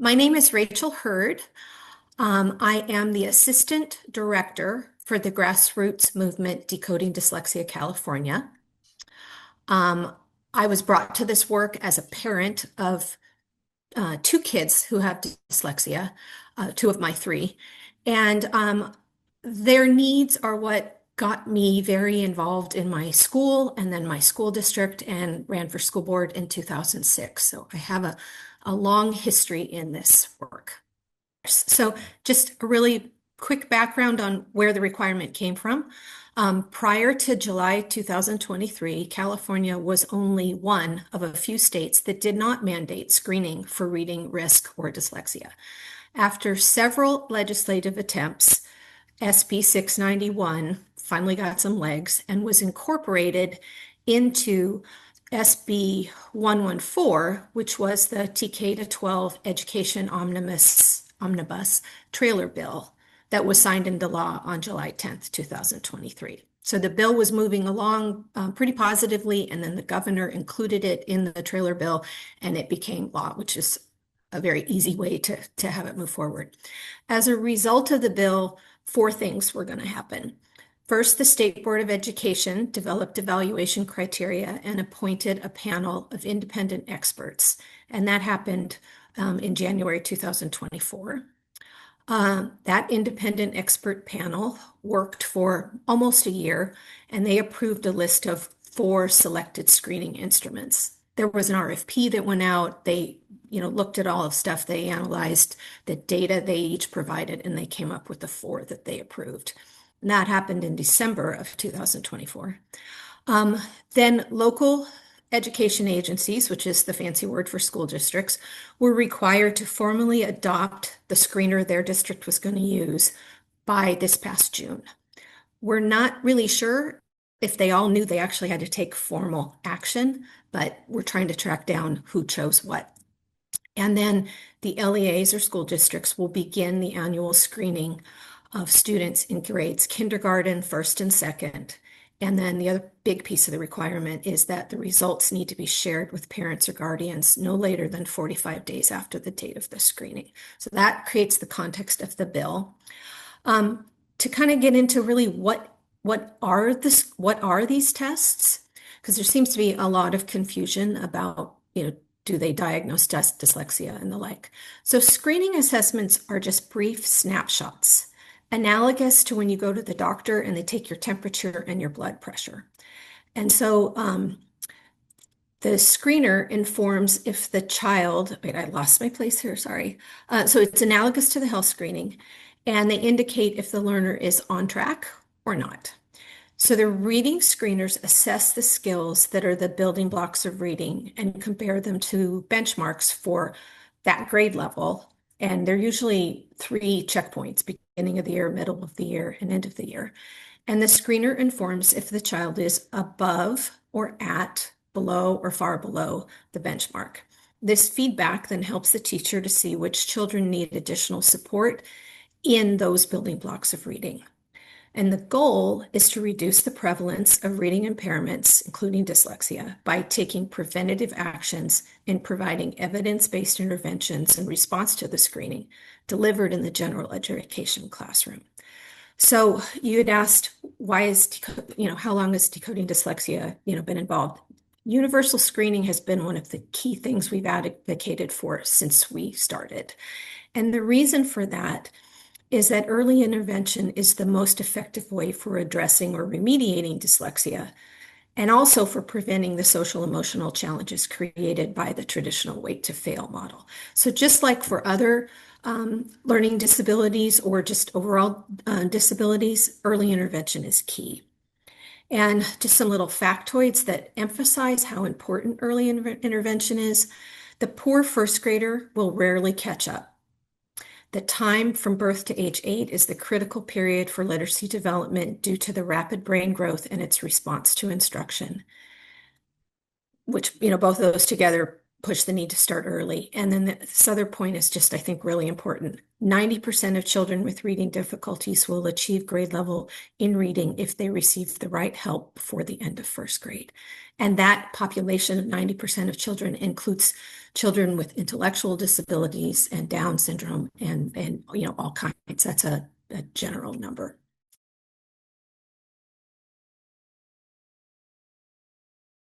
My name is Rachel Hurd. I am the Assistant Director for the grassroots movement Decoding Dyslexia California. Um, I was brought to this work as a parent of two kids who have dyslexia, two of my three, and their needs are what got me very involved in my school and then my school district and ran for school board in 2006. So I have a long history in this work. So just a really quick background on where the requirement came from. Prior to July 2023, California was only one of a few states that did not mandate screening for reading risk or dyslexia. After several legislative attempts, SB 691 finally got some legs and was incorporated into SB 114, which was the TK to 12 Education Omnibus trailer bill that was signed into law on July 10th, 2023. So the bill was moving along pretty positively, and then the governor included it in the trailer bill, and it became law, which is a very easy way to have it move forward. As a result of the bill, four things were going to happen. First, the State Board of Education developed evaluation criteria and appointed a panel of independent experts, and that happened in January 2024. That independent expert panel worked for almost a year, and they approved a list of four selected screening instruments. There was an RFP that went out. They, looked at all of stuff. They analyzed the data they each provided, and they came up with the four that they approved. And that happened in December of 2024. Then local education agencies, which is the fancy word for school districts, were required to formally adopt the screener their district was going to use by this past June. We're not really sure if they all knew they actually had to take formal action, but we're trying to track down who chose what. And then the LEAs or school districts will begin the annual screening of students in grades kindergarten, first and second. And then the other big piece of the requirement is that the results need to be shared with parents or guardians no later than 45 days after the date of the screening. So that creates the context of the bill. To kind of get into really what are these tests? Because there seems to be a lot of confusion about, do they diagnose dyslexia and the like. So screening assessments are just brief snapshots, analogous to when you go to the doctor and they take your temperature and your blood pressure. And so the screener informs if the child, wait, I lost my place here, sorry. So it's analogous to the health screening, and they indicate if the learner is on track or not. So the reading screeners assess the skills that are the building blocks of reading and compare them to benchmarks for that grade level. And they're usually 3 checkpoints, beginning of the year, middle of the year, and end of the year. And the screener informs if the child is above or at, below, or far below the benchmark. This feedback then helps the teacher to see which children need additional support in those building blocks of reading. And the goal is to reduce the prevalence of reading impairments, including dyslexia, by taking preventative actions and providing evidence-based interventions in response to the screening delivered in the general education classroom. So you had asked, how long has Decoding Dyslexia, been involved? Universal screening has been one of the key things we've advocated for since we started. And the reason for that is that early intervention is the most effective way for addressing or remediating dyslexia, and also for preventing the social emotional challenges created by the traditional wait to fail model. So just like for other learning disabilities or just overall disabilities, early intervention is key. And just some little factoids that emphasize how important early intervention is. The poor first grader will rarely catch up. The time from birth to age 8 is the critical period for literacy development due to the rapid brain growth and its response to instruction, which, both of those together push the need to start early. And then this other point is just, I think, really important. 90% of children with reading difficulties will achieve grade level in reading if they receive the right help before the end of first grade. And that population of 90% of children includes children with intellectual disabilities and Down syndrome and all kinds. That's a general number.